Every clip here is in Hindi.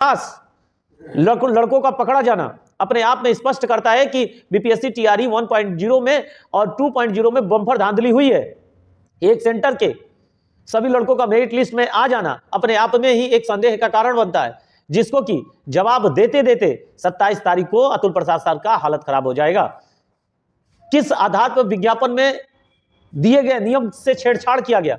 खास लड़कों का पकड़ा जाना अपने आप में स्पष्ट करता है कि बीपीएससी टीआरई 1.0 में और 2.0 में बम्पर धांधली हुई है। एक सेंटर के सभी लड़कों का मेरिट लिस्ट में आ जाना अपने आप में ही एक संदेह का कारण बनता है, जिसको कि जवाब देते देते 27 तारीख को अतुल प्रसाद सर का हालत खराब हो जाएगा। किस आधार पर विज्ञापन में दिए गए नियम से छेड़छाड़ किया गया?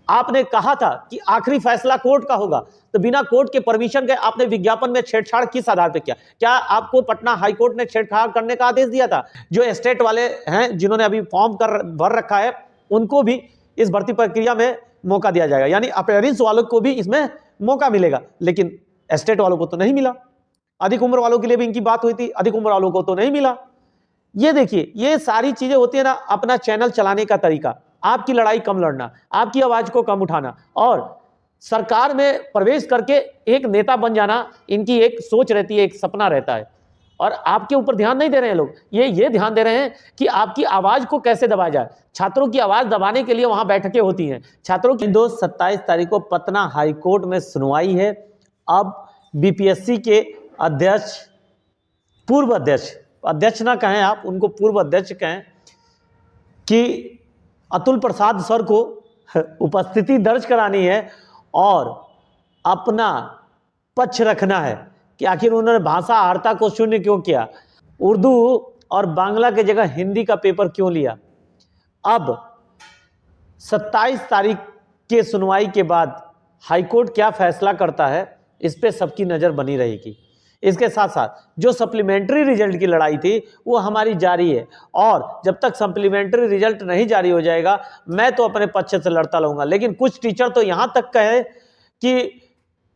आपने कहा था कि आखिरी फैसला कोर्ट का होगा, तो बिना कोर्ट के परमिशन के आपने विज्ञापन में छेड़छाड़ किस आधार पर किया? क्या आपको पटना हाईकोर्ट ने छेड़छाड़ करने का आदेश दिया था? जो स्टेट वाले हैं जिन्होंने अभी फॉर्म भर रखा है, उनको भी इस भर्ती प्रक्रिया में मौका दिया जाएगा, यानी अपीयरेंस वालों को भी इसमें मौका मिलेगा, लेकिन स्टेट वालों को तो नहीं मिला। अधिक उम्र वालों के लिए भी इनकी बात हुई थी, अधिक उम्र वालों को तो नहीं मिला। ये देखिए, ये सारी चीजें होती है ना, अपना चैनल चलाने का तरीका, आपकी लड़ाई कम लड़ना, आपकी आवाज को कम उठाना और सरकार में प्रवेश करके एक नेता बन जाना, इनकी एक सोच रहती है, एक सपना रहता है। और आपके ऊपर ध्यान नहीं दे रहे हैं लोग, ये ध्यान दे रहे हैं कि आपकी आवाज को कैसे दबाया जाए। छात्रों की आवाज दबाने के लिए वहां बैठकें होती हैं। छात्रों की 27 तारीख को पटना हाईकोर्ट में सुनवाई है। अब बीपीएससी के अध्यक्ष, पूर्व अध्यक्ष ना कहें आप, उनको पूर्व अध्यक्ष कहें, कि अतुल प्रसाद सर को उपस्थिति दर्ज करानी है और अपना पक्ष रखना है कि आखिर उन्होंने भाषा आर्ता को शून्य क्यों किया, उर्दू और बांग्ला के जगह हिंदी का पेपर क्यों लिया। अब 27 तारीख के सुनवाई के बाद हाईकोर्ट क्या फैसला करता है, इस पे सबकी नजर बनी रहेगी। इसके साथ साथ जो सप्लीमेंट्री रिजल्ट की लड़ाई थी वो हमारी जारी है, और जब तक सप्लीमेंट्री रिजल्ट नहीं जारी हो जाएगा मैं तो अपने पक्ष से लड़ता रहूंगा। लेकिन कुछ टीचर तो यहां तक कहे कि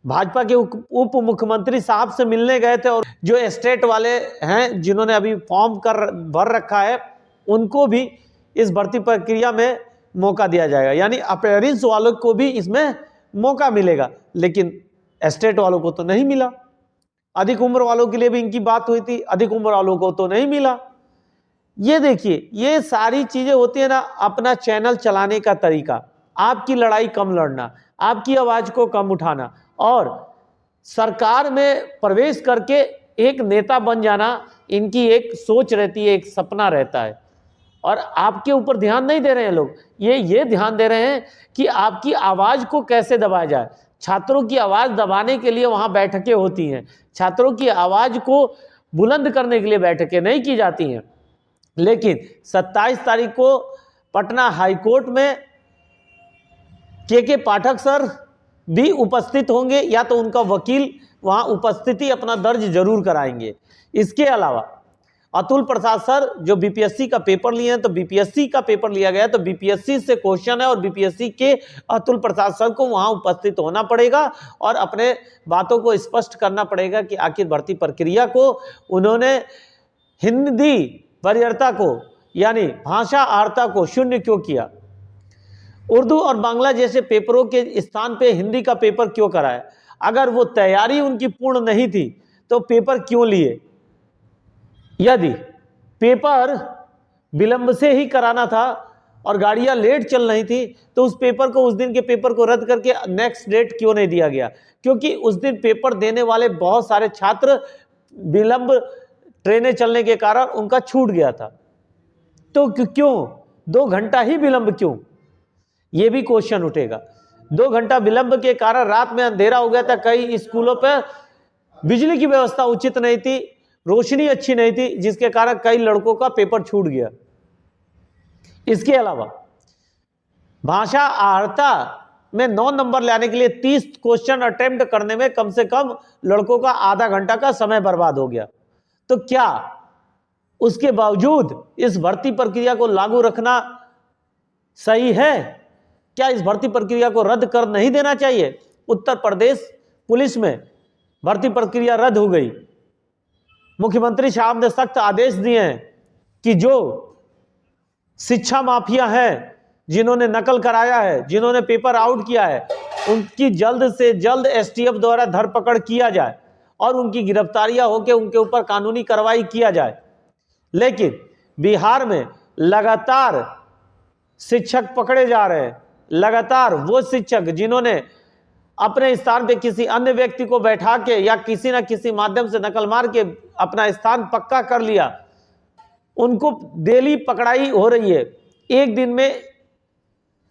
भाजपा के उप मुख्यमंत्री साहब से मिलने गए थे, और जो स्टेट वाले हैं जिन्होंने अभी फॉर्म भर रखा है, उनको भी इस भर्ती प्रक्रिया में मौका दिया जाएगा, यानी अपीयरेंस वालों को भी इसमें मौका मिलेगा, लेकिन स्टेट वालों को तो नहीं मिला। अधिक उम्र वालों के लिए भी इनकी बात हुई थी, अधिक उम्र वालों को तो नहीं मिला। ये देखिए, ये सारी चीजें होती है ना, अपना चैनल चलाने का तरीका, आपकी लड़ाई कम लड़ना, आपकी आवाज को कम उठाना और सरकार में प्रवेश करके एक नेता बन जाना, इनकी एक सोच रहती है, एक सपना रहता है। और आपके ऊपर ध्यान नहीं दे रहे हैं लोग, ये ध्यान दे रहे हैं कि आपकी आवाज को कैसे दबाया जाए। छात्रों की आवाज दबाने के लिए वहां बैठकें होती हैं, छात्रों की आवाज को बुलंद करने के लिए बैठकें नहीं की जाती हैं। लेकिन 27 तारीख को पटना हाईकोर्ट में के पाठक सर भी उपस्थित होंगे, या तो उनका वकील वहां उपस्थिति अपना दर्ज जरूर कराएंगे। इसके अलावा अतुल प्रसाद सर जो बीपीएससी का पेपर लिए हैं, तो बीपीएससी का पेपर लिया गया तो बीपीएससी से क्वेश्चन है, और बीपीएससी के अतुल प्रसाद सर को वहां उपस्थित होना पड़ेगा और अपने बातों को स्पष्ट करना पड़ेगा कि आखिर भर्ती प्रक्रिया को उन्होंने हिंदी वरीयता को, यानी भाषा आर्ता को शून्य क्यों किया, उर्दू और बांग्ला जैसे पेपरों के स्थान पे हिंदी का पेपर क्यों कराया। अगर वो तैयारी उनकी पूर्ण नहीं थी तो पेपर क्यों लिए। यदि पेपर विलंब से ही कराना था और गाड़ियां लेट चल रही थी, तो उस पेपर को, उस दिन के पेपर को रद्द करके नेक्स्ट डेट क्यों नहीं दिया गया? क्योंकि उस दिन पेपर देने वाले बहुत सारे छात्र विलंब, ट्रेनें चलने के कारण उनका छूट गया था। तो क्यों 2 घंटा ही विलंब क्यों, ये भी क्वेश्चन उठेगा। 2 घंटा विलंब के कारण रात में अंधेरा हो गया था, कई स्कूलों पर बिजली की व्यवस्था उचित नहीं थी, रोशनी अच्छी नहीं थी, जिसके कारण कई लड़कों का पेपर छूट गया। इसके अलावा भाषा आर्ता में 9 नंबर लाने के लिए 30 क्वेश्चन अटेम्प्ट करने में कम से कम लड़कों का आधा घंटा का समय बर्बाद हो गया। तो क्या उसके बावजूद इस भर्ती प्रक्रिया को लागू रखना सही है? क्या इस भर्ती प्रक्रिया को रद्द कर नहीं देना चाहिए? उत्तर प्रदेश पुलिस में भर्ती प्रक्रिया रद्द हो गई। मुख्यमंत्री साहब ने सख्त आदेश दिए हैं कि जो शिक्षा माफिया हैं, जिन्होंने नकल कराया है, जिन्होंने पेपर आउट किया है, उनकी जल्द से जल्द एसटीएफ द्वारा धरपकड़ किया जाए और उनकी गिरफ्तारियां होकर उनके ऊपर कानूनी कार्रवाई किया जाए। लेकिन बिहार में लगातार शिक्षक पकड़े जा रहे हैं, लगातार वो शिक्षक जिन्होंने अपने स्थान पे किसी अन्य व्यक्ति को बैठा के या किसी ना किसी माध्यम से नकल मार के अपना स्थान पक्का कर लिया। उनको डेली पकड़ाई हो रही है। एक दिन में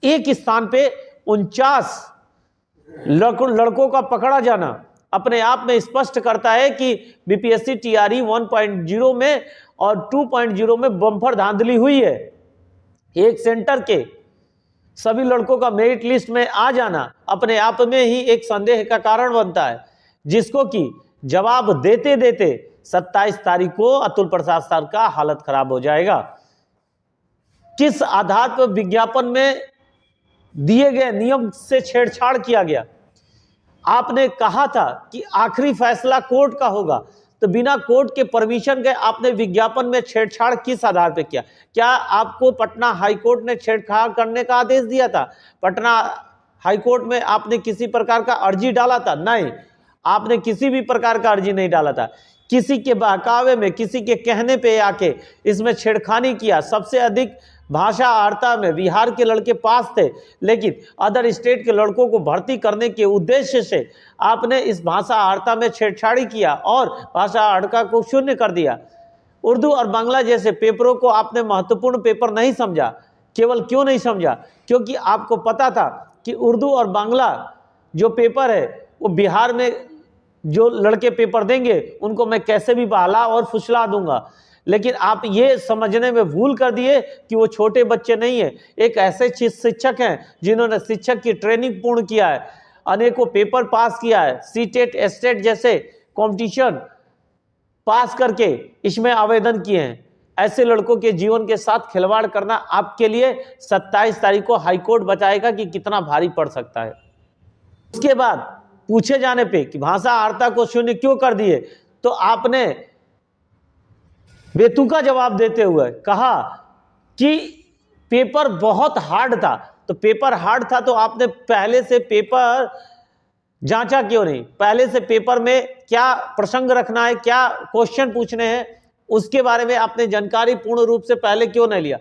एक स्थान पे 49 लड़कों का पकड़ा जाना अपने आप में स्पष्ट करता है कि बीपीएससी टीआरई 1.0 में और 2.0 में बम्पर धांधली हुई है। एक सेंटर के सभी लड़कों का मेरिट लिस्ट में आ जाना अपने आप में ही एक संदेह का कारण बनता है, जिसको कि जवाब देते देते 27 तारीख को अतुल प्रसाद सर का हालत खराब हो जाएगा। किस आधार पर विज्ञापन में दिए गए नियम से छेड़छाड़ किया गया? आपने कहा था कि आखिरी फैसला कोर्ट का होगा, तो बिना कोर्ट के परमिशन के आपने विज्ञापन में छेड़छाड़ किस आधार पे किया? क्या आपको पटना हाईकोर्ट ने छेड़छाड़ करने का आदेश दिया था? पटना हाईकोर्ट में आपने किसी प्रकार का अर्जी डाला था? नहीं, आपने किसी भी प्रकार का अर्जी नहीं डाला था। किसी के बहकावे में, किसी के कहने पे आके इसमें छेड़खानी किया। सबसे अधिक भाषा आर्ता में बिहार के लड़के पास थे, लेकिन अदर स्टेट के लड़कों को भर्ती करने के उद्देश्य से आपने इस भाषा आर्ता में छेड़छाड़ी किया और भाषा आर्ता को शून्य कर दिया। उर्दू और बांग्ला जैसे पेपरों को आपने महत्वपूर्ण पेपर नहीं समझा। केवल क्यों नहीं समझा? क्योंकि आपको पता था कि उर्दू और बांग्ला जो पेपर है वो बिहार में जो लड़के पेपर देंगे उनको मैं कैसे भी बहला और फुसला दूंगा। लेकिन आप ये समझने में भूल कर दिए कि वो छोटे बच्चे नहीं है, एक ऐसे शिक्षक हैं जिन्होंने शिक्षक की ट्रेनिंग पूर्ण किया है, अनेकों पेपर पास किया है, सीटेट एस्टेट जैसे कंपटीशन पास करके इसमें आवेदन किए हैं। ऐसे लड़कों के जीवन के साथ खिलवाड़ करना आपके लिए 27 तारीख को हाईकोर्ट बताएगा कि कितना भारी पड़ सकता है। उसके बाद पूछे जाने पे कि भाषा आर्ता को शून्य क्यों कर दिए, तो आपने बेतुका जवाब देते हुए कहा कि पेपर बहुत हार्ड था। तो पेपर हार्ड था तो आपने पहले से पेपर जांचा क्यों नहीं? पहले से पेपर में क्या प्रसंग रखना है, क्या क्वेश्चन पूछने हैं, उसके बारे में आपने जानकारी पूर्ण रूप से पहले क्यों नहीं लिया?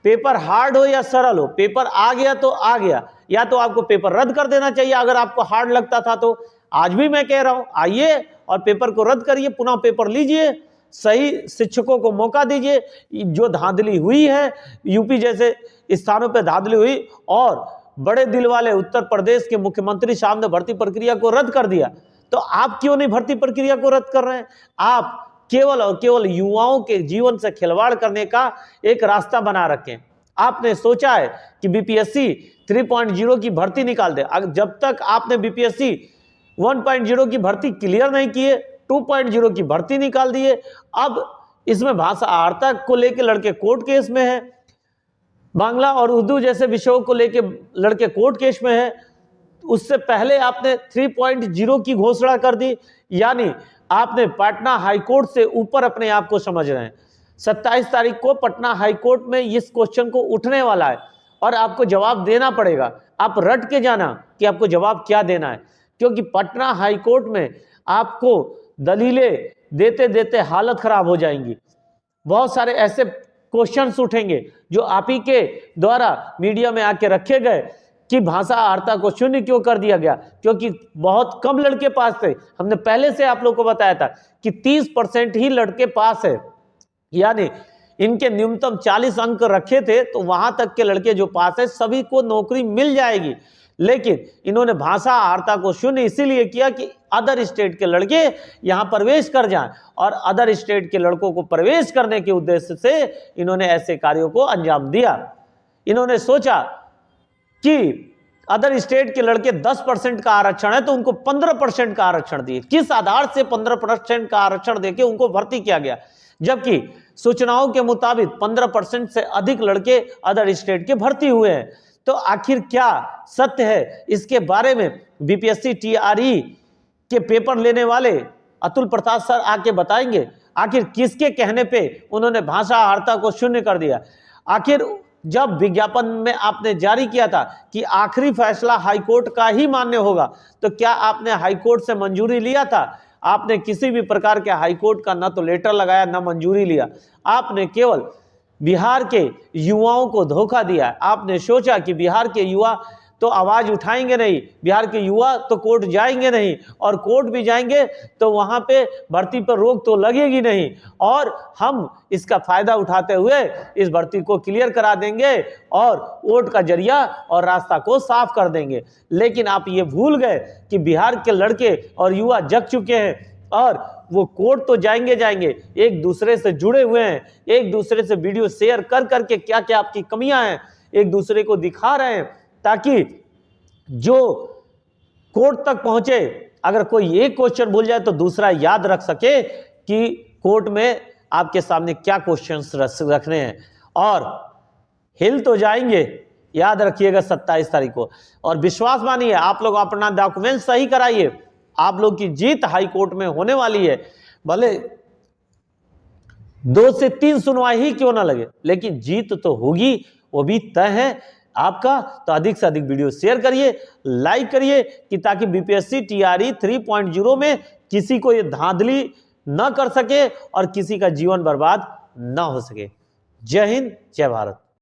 पेपर हार्ड हो या सरल हो, पेपर आ गया तो आ गया, या तो आपको पेपर रद्द कर देना चाहिए अगर आपको हार्ड लगता था तो। आज भी मैं कह रहा हूं, आइए और पेपर को रद्द करिए, पुनः पेपर लीजिए, सही शिक्षकों को मौका दीजिए। जो धांधली हुई है यूपी जैसे स्थानों पर धांधली हुई और बड़े दिल वाले उत्तर प्रदेश के मुख्यमंत्री साहब ने भर्ती प्रक्रिया को रद्द कर दिया, तो आप क्यों नहीं भर्ती प्रक्रिया को रद्द कर रहे हैं? आप केवल और केवल युवाओं के जीवन से खिलवाड़ करने का एक रास्ता बना रखें। आपने सोचा है कि बीपीएससी 3.0 की भर्ती निकाल दे। जब तक आपने बीपीएससी 1.0 की भर्ती क्लियर नहीं किए, 2.0 की भर्ती निकाल दिए। अब इसमें भाषा आर्ता को लेकर लड़के कोर्ट केस में है, बांग्ला और उर्दू जैसे विषयों को लेकर लड़के कोर्ट केस में है। उससे पहले आपने 3.0 की घोषणा कर दी, यानी आपने पटना हाईकोर्ट से ऊपर अपने आप को समझ रहे हैं। 27 तारीख को पटना हाईकोर्ट में इस क्वेश्चन को उठने वाला है और आपको जवाब देना पड़ेगा। आप रट के जाना कि आपको जवाब क्या देना है, क्योंकि पटना हाईकोर्ट में आपको दलीलें देते देते हालत खराब हो जाएंगी। बहुत सारे ऐसे क्वेश्चंस उठेंगे जो आप ही के द्वारा मीडिया में आके रखे गए कि भाषा आर्ता को शून्य क्यों कर दिया गया, क्योंकि बहुत कम लड़के पास थे। हमने पहले से आप लोगों को बताया था कि 30% ही लड़के पास है, यानी इनके न्यूनतम 40 अंक रखे थे, तो वहां तक के लड़के जो पास है सभी को नौकरी मिल जाएगी। लेकिन इन्होंने भाषा आर्ता को शून्य इसीलिए किया कि अदर स्टेट के लड़के यहां प्रवेश कर जाएं, और अदर स्टेट के लड़कों को प्रवेश करने के उद्देश्य से इन्होंने ऐसे कार्यों को अंजाम दिया। इन्होंने सोचा कि अदर स्टेट के लड़के 10% का आरक्षण है तो उनको 15% का आरक्षण दिए। किस आधार से 15% का आरक्षण देके उनको भर्ती किया गया, जबकि सूचनाओं के मुताबिक 15% से अधिक लड़के अदर स्टेट के भर्ती हुए हैं। तो आखिर क्या सत्य है, इसके बारे में बीपीएससी टीआरई के पेपर लेने वाले अतुल प्रसाद सर आके बताएंगे। आखिर किसके कहने पे उन्होंने भाषा आर्ता को शून्य कर दिया? आखिर जब विज्ञापन में आपने जारी किया था कि आखिरी फैसला हाईकोर्ट का ही मान्य होगा, तो क्या आपने हाईकोर्ट से मंजूरी लिया था? आपने किसी भी प्रकार के हाईकोर्ट का ना तो लेटर लगाया ना मंजूरी लिया। आपने केवल बिहार के युवाओं को धोखा दिया। आपने सोचा कि बिहार के युवा तो आवाज उठाएंगे नहीं, बिहार के युवा तो कोर्ट जाएंगे नहीं, और कोर्ट भी जाएंगे तो वहां पे भर्ती पर रोक तो लगेगी नहीं, और हम इसका फायदा उठाते हुए इस भर्ती को क्लियर करा देंगे और वोट का जरिया और रास्ता को साफ कर देंगे। लेकिन आप ये भूल गए कि बिहार के लड़के और युवा जग चुके हैं और वो कोर्ट तो जाएंगे, एक दूसरे से जुड़े हुए हैं, एक दूसरे से वीडियो शेयर कर करके क्या क्या आपकी कमियां हैं एक दूसरे को दिखा रहे हैं, ताकि जो कोर्ट तक पहुंचे अगर कोई एक क्वेश्चन भूल जाए तो दूसरा याद रख सके कि कोर्ट में आपके सामने क्या क्वेश्चंस रखने हैं। और हिल तो जाएंगे, याद रखिएगा 27 तारीख को, और विश्वास मानिए आप लोग अपना डॉक्यूमेंट सही कराइए, आप लोग की जीत हाई कोर्ट में होने वाली है। भले 2 से 3 सुनवाई ही क्यों ना लगे, लेकिन जीत तो होगी, वो भी तय है आपका। तो अधिक से अधिक वीडियो शेयर करिए, लाइक करिए, कि ताकि बीपीएससी टीआरई 3.0 में किसी को ये धांधली न कर सके और किसी का जीवन बर्बाद न हो सके। जय हिंद, जय भारत।